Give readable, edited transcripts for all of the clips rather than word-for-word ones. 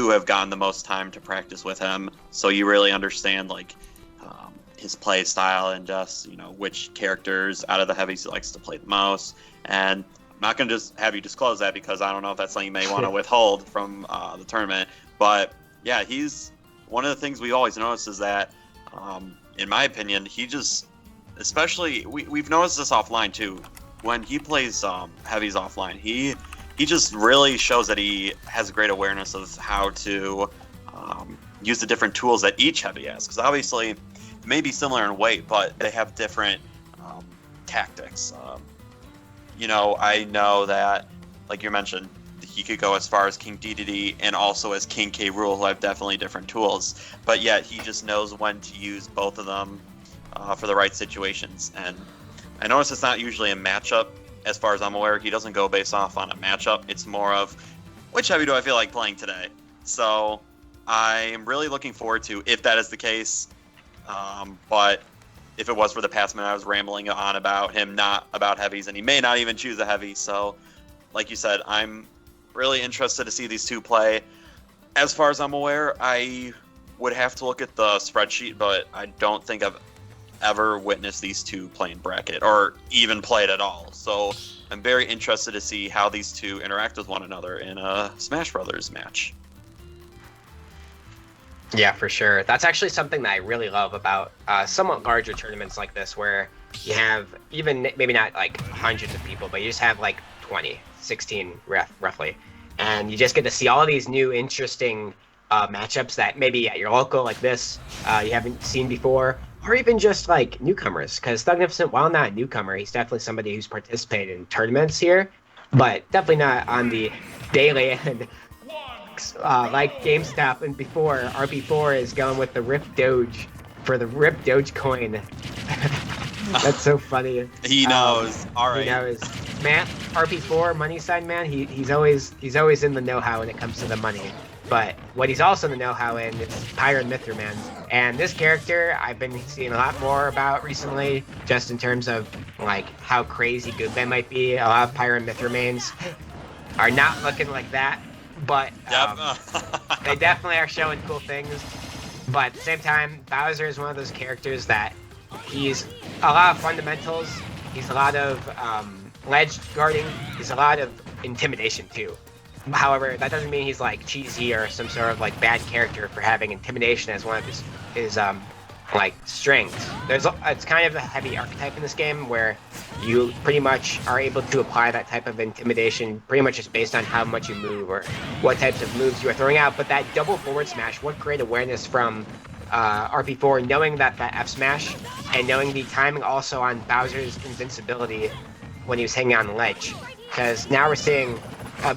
you have gotten the most time to practice with him, so you really understand like his play style and just which characters out of the heavies he likes to play the most. And I'm not going to just have you disclose that because I don't know if that's something you may want to withhold from the tournament. But yeah, he's one of the things we always notice is that, in my opinion, he just, especially we've noticed this offline too. When he plays heavies offline, he just really shows that he has a great awareness of how to use the different tools that each heavy has. Because obviously, it may be similar in weight, but they have different tactics. I know that, like you mentioned, he could go as far as King DDD and also as King K. Rool, who have definitely different tools. But yet, he just knows when to use both of them for the right situations. And I notice it's not usually a matchup. As far as I'm aware, he doesn't go based off on a matchup. It's more of, which heavy do I feel like playing today? So I'm really looking forward to if that is the case. But if it was for the past minute, I was rambling on about him, not about heavies, and he may not even choose a heavy. So, like you said, I'm really interested to see these two play. As far as I'm aware, I would have to look at the spreadsheet, but I don't think I've ever witnessed these two play in bracket or even played at all. So I'm very interested to see how these two interact with one another in a Smash Brothers match. Yeah, for sure. That's actually something that I really love about somewhat larger tournaments like this, where you have even maybe not like hundreds of people, but you just have like 20, 16 roughly. And you just get to see all of these new interesting matchups that maybe at your local like this you haven't seen before, or even just like newcomers. Because Thugnificent, while not a newcomer, he's definitely somebody who's participated in tournaments here, but definitely not on the daily end. Like GameStop and before, RP4 is going with the Rip Doge for the Rip Doge coin. That's so funny. He knows. All right. He knows. Man, RP4 money sign man. He's always in the know-how when it comes to the money. But what he's also in the know-how in is Pyra and Mythra, man. And this character I've been seeing a lot more about recently, just in terms of like how crazy good they might be. A lot of Pyra and Mythra mains are not looking like that. But they definitely are showing cool things. But at the same time, Bowser is one of those characters that he's a lot of fundamentals. He's a lot of ledge guarding. He's a lot of intimidation too. However, that doesn't mean he's like cheesy or some sort of like bad character for having intimidation as one of his like strengths. It's kind of a heavy archetype in this game where you pretty much are able to apply that type of intimidation pretty much just based on how much you move or what types of moves you are throwing out. But that double forward smash, what great awareness from RP4, knowing that F smash and knowing the timing also on Bowser's invincibility when he was hanging on the ledge. Because now we're seeing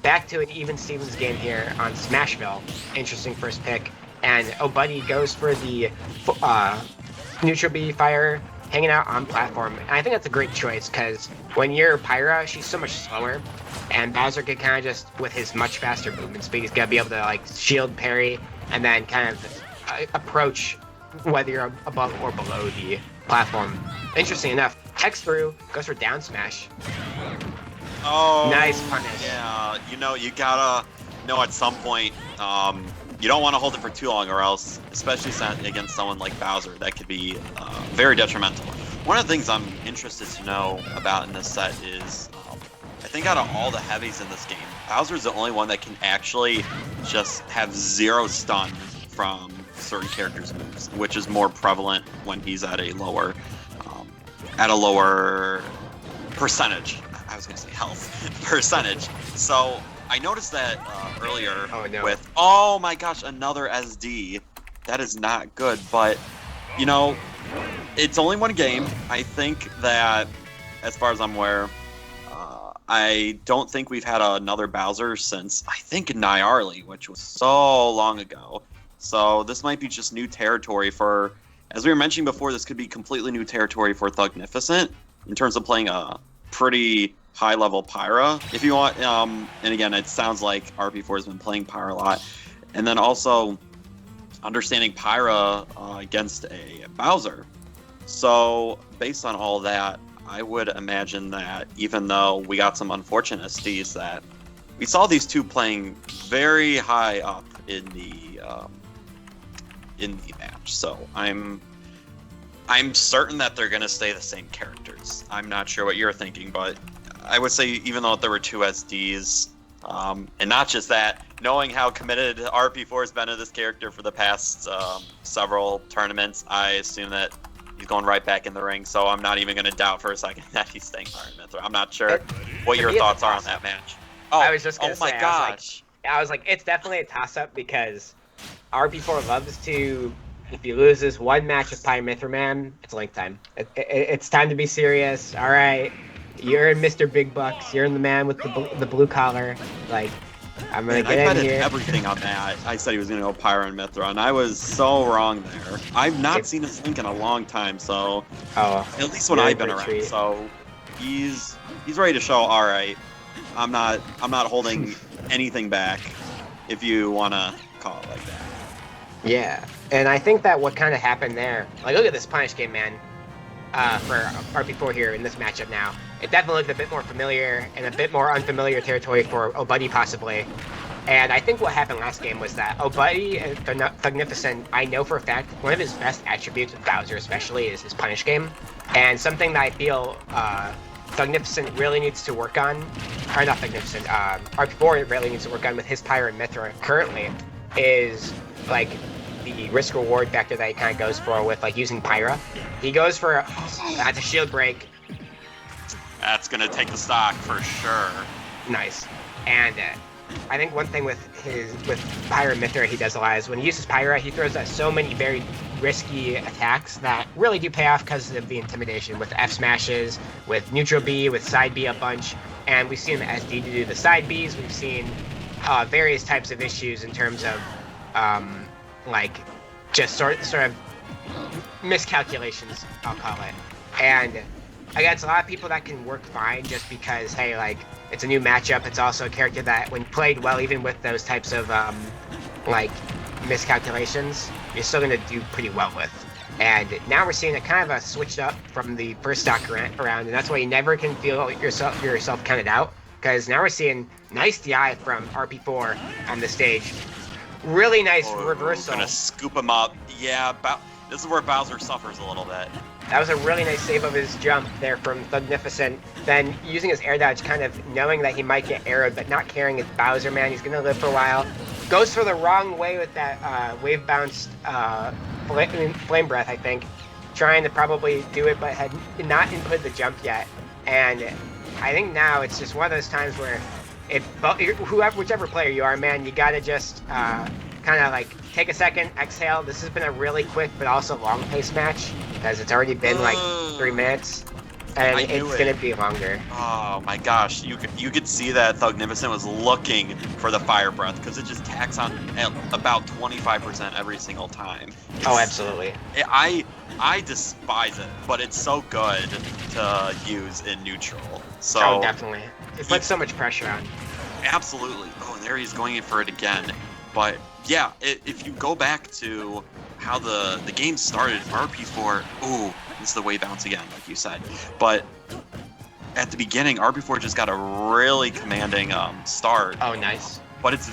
back to an even Stevens game here on Smashville. Interesting first pick. And Oh Buddy goes for the neutral B fire, hanging out on platform. And I think that's a great choice because when you're Pyra, she's so much slower. And Bowser can kind of just, with his much faster movement speed, he's going to be able to like shield parry and then kind of approach whether you're above or below the platform. Interesting enough, X through goes for down smash. Oh, nice punish. Yeah, you gotta know at some point, you don't want to hold it for too long or else, especially against someone like Bowser, that could be very detrimental. One of the things I'm interested to know about in this set is, I think out of all the heavies in this game, Bowser's the only one that can actually just have zero stun from certain characters' moves, which is more prevalent when he's at a lower percentage. I was going to say health percentage. So I noticed that earlier with, oh my gosh, another SD. That is not good, but, it's only one game. I think that, as far as I'm aware, I don't think we've had another Bowser since, I think, Nyarly, which was so long ago. So this might be just new territory for, as we were mentioning before, this could be completely new territory for Thugnificent in terms of playing a pretty high-level Pyra, if you want. And again, it sounds like RP4 has been playing Pyra a lot. And then also understanding Pyra against a Bowser. So based on all that, I would imagine that even though we got some unfortunate SDs, that we saw these two playing very high up in the match. So I'm certain that they're gonna stay the same characters. I'm not sure what you're thinking, but I would say even though there were two SDs, and not just that, knowing how committed RP4 has been to this character for the past several tournaments, I assume that he's going right back in the ring. So I'm not even going to doubt for a second that he's staying Pyra and Mythra. I'm not sure what your thoughts are on that match. Oh, I was just gonna my say, gosh! I was like, it's definitely a toss-up because RP4 loves to. If he loses one match with Pyra Mythra, man, it's link time. It's time to be serious. All right, you're in Mr. Big Bucks. You're in the man with the blue collar. Like, I'm gonna get in here. Everything on that. I said he was gonna go Pyra and Mythra, and I was so wrong there. I've not seen his link in a long time, so at least when I've been around. So he's ready to show. All right, I'm not holding anything back. If you wanna call it like that. Yeah, and I think that what kind of happened there, like, look at this punish game, man, for RP4 here in this matchup now. It definitely looked a bit more familiar and a bit more unfamiliar territory for Obuddy, possibly. And I think what happened last game was that Obuddy, Thugnificent, I know for a fact, one of his best attributes with Bowser especially is his punish game. And something that I feel Thugnificent really needs to work on, or not Thugnificent, RP4 really needs to work on with his Pyra and Mythra currently is, like, the risk-reward factor that he kind of goes for with, like, using Pyra. He goes for that's a shield break. That's gonna take the stock for sure. Nice. And I think one thing with Pyra and Mythra he does a lot is when he uses Pyra, he throws out so many very risky attacks that really do pay off because of the intimidation with F smashes, with neutral B, with side B a bunch, and we've seen the SD to do the side Bs. We've seen various types of issues in terms of like just sort of miscalculations, I'll call it. And against a lot of people that can work fine just because, hey, like, it's a new matchup. It's also a character that when played well, even with those types of like miscalculations, you're still gonna do pretty well with. And now we're seeing a kind of a switch up from the first stock round, and that's why you never can feel yourself counted out, because now we're seeing nice DI from RP4 on the stage. Really nice reversal. Gonna scoop him up. Yeah, this is where Bowser suffers a little bit. That was a really nice save of his jump there from Thugnificent. Then using his air dodge, kind of knowing that he might get arrowed, but not caring it's Bowser, man. He's gonna live for a while. Goes for the wrong way with that wave bounced flame breath, I think. Trying to probably do it, but had not input the jump yet. And I think now it's just one of those times where whichever player you are, man, you gotta just kind of like take a second, exhale. This has been a really quick but also long pace match because it's already been like 3 minutes, and it's gonna be longer. Oh my gosh, you could see that Thugnificent was looking for the fire breath because it just tacks on at about 25% every single time. Oh, absolutely. I despise it, but it's so good to use in neutral. So oh, definitely. It puts so much pressure on. Absolutely. Oh, and there he's going in for it again. But yeah, if you go back to how the game started, RP4, ooh, this is the way bounce again, like you said. But at the beginning, RP4 just got a really commanding start. Oh, nice. But it's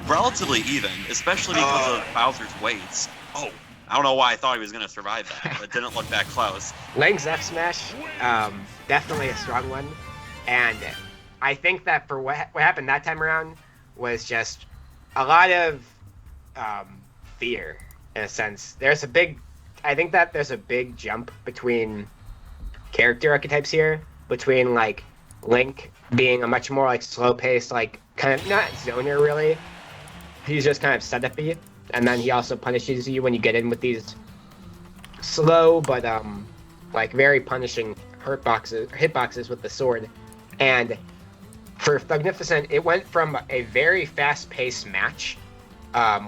relatively even, especially because of Bowser's weights. Oh, I don't know why I thought he was going to survive that, but it didn't look that close. Lang's F smash, definitely a strong one. And I think that for what happened that time around was just a lot of fear, in a sense. I think that there's a big jump between character archetypes here, between like Link being a much more like slow-paced, like kind of not zoner really. He's just kind of setup-y, and then he also punishes you when you get in with these slow but like very punishing hitboxes with the sword. And for Thugnificent, it went from a very fast-paced match,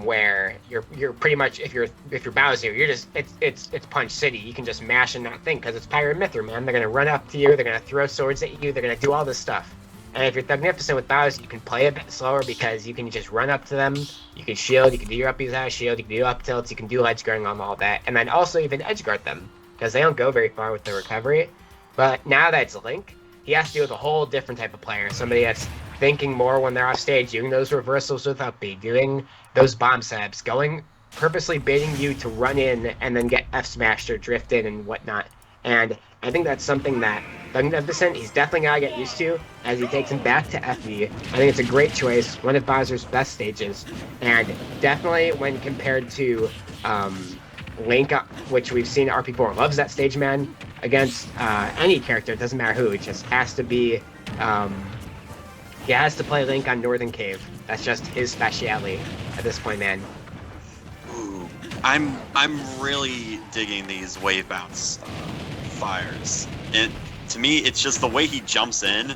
where you're pretty much, if you're Bowser, you're just it's Punch City. You can just mash and not think because it's Pyra and Mythra, man. They're gonna run up to you. They're gonna throw swords at you. They're gonna do all this stuff. And if you're Thugnificent with Bowser, you can play a bit slower because you can just run up to them. You can shield. You can do your uppies out of shield. You can do up tilts. You can do edge guarding on all that, and then also even edge guard them because they don't go very far with the recovery. But now that it's Link, he has to deal with a whole different type of player. Somebody that's thinking more when they're off stage, doing those reversals with up B, doing those bomb setups, purposely baiting you to run in and then get F smashed or drift in and whatnot. And I think that's something that Thugnificent, he's definitely got to get used to as he takes him back to FE. I think it's a great choice, one of Bowser's best stages, and definitely when compared to Link, which we've seen RP4 loves that stage, man, against any character, it doesn't matter who, it just has to be, he has to play Link on Northern Cave. That's just his speciality at this point, man. Ooh, I'm really digging these wave bounce fires. To me, it's just the way he jumps in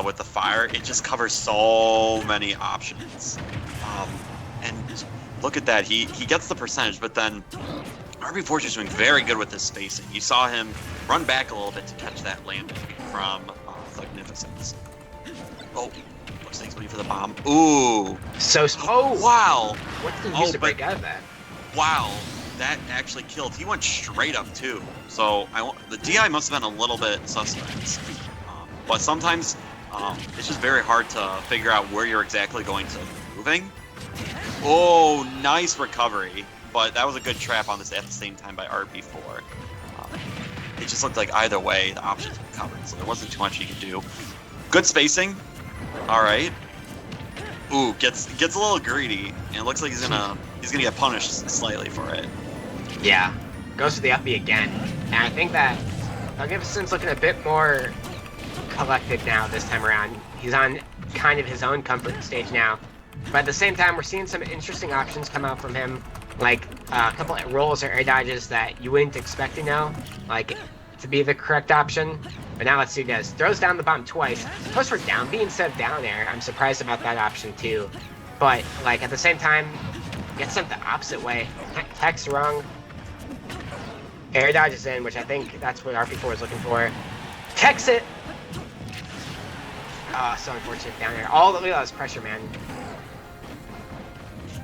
with the fire. It just covers so many options. And look at that. He gets the percentage, but then RP4 is just doing very good with his spacing. You saw him run back a little bit to catch that landing from Thugnificent. Oh, looks like he's waiting for the bomb. Ooh. Oh, wow. What did he use to break out of that? Wow. That actually killed. He went straight up too. So the DI must have been a little bit suspect. But sometimes it's just very hard to figure out where you're exactly going to be moving. Oh, nice recovery. But that was a good trap on this at the same time by RP4. It just looked like either way the options were covered, so there wasn't too much he could do. Good spacing. All right. Ooh, gets a little greedy, and it looks like he's gonna get punished slightly for it. Yeah, goes for the up B again, and I think that Thugnificent's looking a bit more collected now this time around. He's on kind of his own comfort stage now, but at the same time, we're seeing some interesting options come out from him, like a couple of rolls or air dodges that you wouldn't expect like to be the correct option. But now let's see what he does. Throws down the bomb twice. Goes for down B instead of down air. I'm surprised about that option too. But like at the same time, gets sent the opposite way. Tech's wrong. Air dodges in, which I think that's what RP4 is looking for. Tech's it. Oh, so unfortunate down air. Look at all this pressure, man.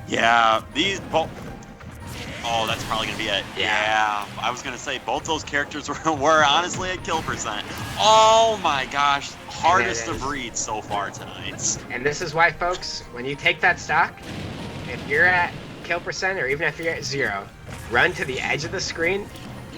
Yeah, oh, that's probably gonna be it. Yeah, I was gonna say both those characters were honestly at kill percent. Oh my gosh, hardest of reads so far tonight. And this is why, folks, when you take that stock, if you're at kill percent or even if you're at 0, run to the edge of the screen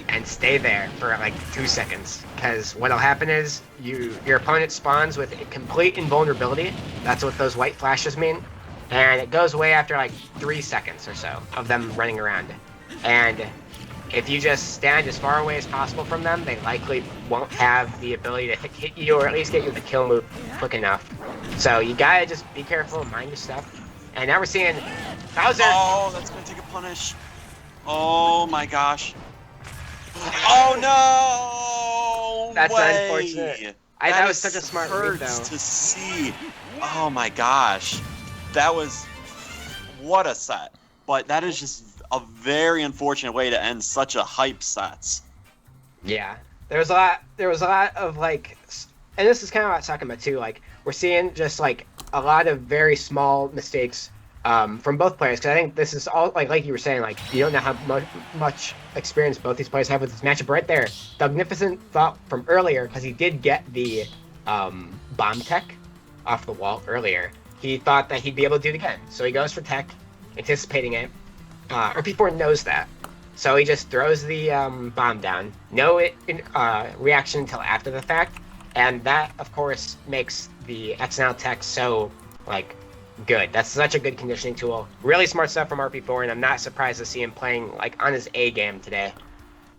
and stay there for like 2 seconds. Because what'll happen is your opponent spawns with a complete invulnerability. That's what those white flashes mean. And it goes away after like 3 seconds or so of them running around. And if you just stand as far away as possible from them, they likely won't have the ability to hit you or at least get you the kill move quick enough. So you gotta just be careful, mind your step. And now we're seeing Bowser. Oh, that's gonna take a punish. Oh my gosh. Oh no! That's way. Unfortunate. That was such a smart read, though. To see. Oh my gosh. That was what a set. But that is just a very unfortunate way to end such a hype set. Yeah. There was a lot of like, and this is kind of what I was talking about too, like we're seeing just like a lot of very small mistakes from both players, because I think this is all like you were saying, like you don't know how much experience both these players have with this matchup right there. Thugnificent thought from earlier, because he did get the bomb tech off the wall earlier. He thought that he'd be able to do it again, so he goes for tech, anticipating it. RP4 knows that, so he just throws the bomb down. No reaction until after the fact, and that of course makes the X and L tech so like good. That's such a good conditioning tool. Really smart stuff from RP4, and I'm not surprised to see him playing like on his A game today.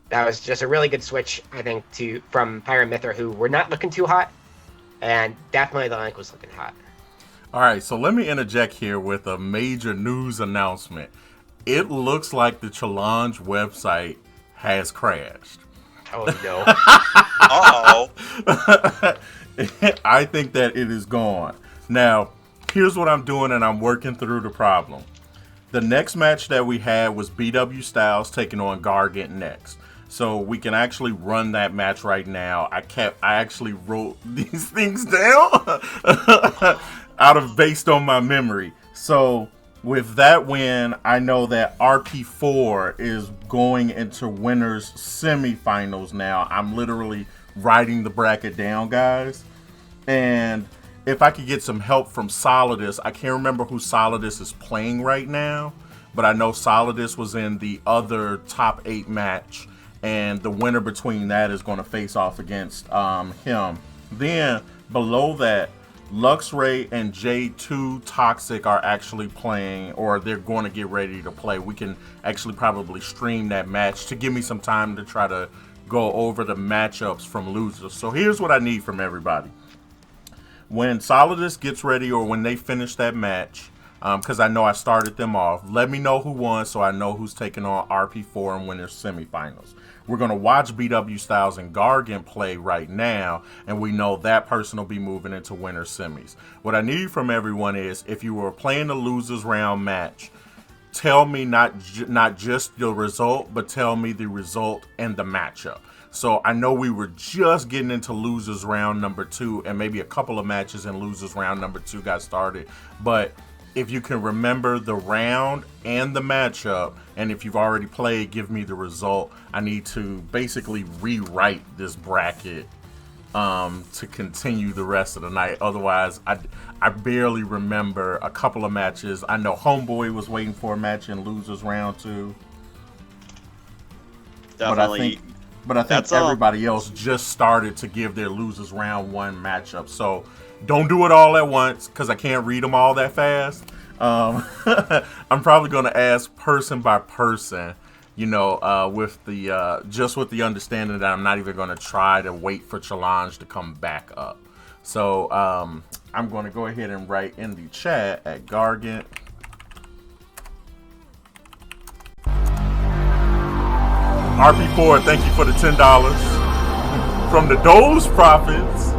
That was just a really good switch, I think, from Pyra and Mythra, who were not looking too hot, and definitely the Link was looking hot. All right, so let me interject here with a major news announcement. It looks like the challenge website has crashed. Oh no. Uh-oh. I think that it is gone. Now, here's what I'm doing, and I'm working through the problem. The next match that we had was BW Styles taking on Gargant next. So we can actually run that match right now. I actually wrote these things down based on my memory. So with that win, I know that RP4 is going into winners semifinals now. I'm literally writing the bracket down, guys. And if I could get some help from Solidus. I can't remember who Solidus is playing right now, but I know Solidus was in the other top 8 match, and the winner between that is going to face off against him. Then below that, Luxray and J2 Toxic are actually playing, or they're going to get ready to play. We can actually probably stream that match to give me some time to try to go over the matchups from losers. So here's what I need from everybody. When Solidus gets ready, or when they finish that match, because I know I started them off, let me know who won so I know who's taking on RP4 and winners semifinals. We're going to watch BW Styles and Gargant play right now, and we know that person will be moving into winner semis. What I need from everyone is, if you were playing the losers round match, tell me not just the result, but tell me the result and the matchup. So I know we were just getting into losers round number 2, and maybe a couple of matches in losers round number 2 got started. But if you can remember the round and the matchup, and if you've already played, give me the result. I need to basically rewrite this bracket to continue the rest of the night. Otherwise, I barely remember a couple of matches. I know Homeboy was waiting for a match in losers round 2. Definitely. But I think everybody else just started to give their losers round 1 matchup. So don't do it all at once, because I can't read them all that fast. I'm probably going to ask person by person, with the understanding that I'm not even going to try to wait for Challenge to come back up. So I'm going to go ahead and write in the chat at Gargant. RP4, thank you for the $10 from the Doge Profits.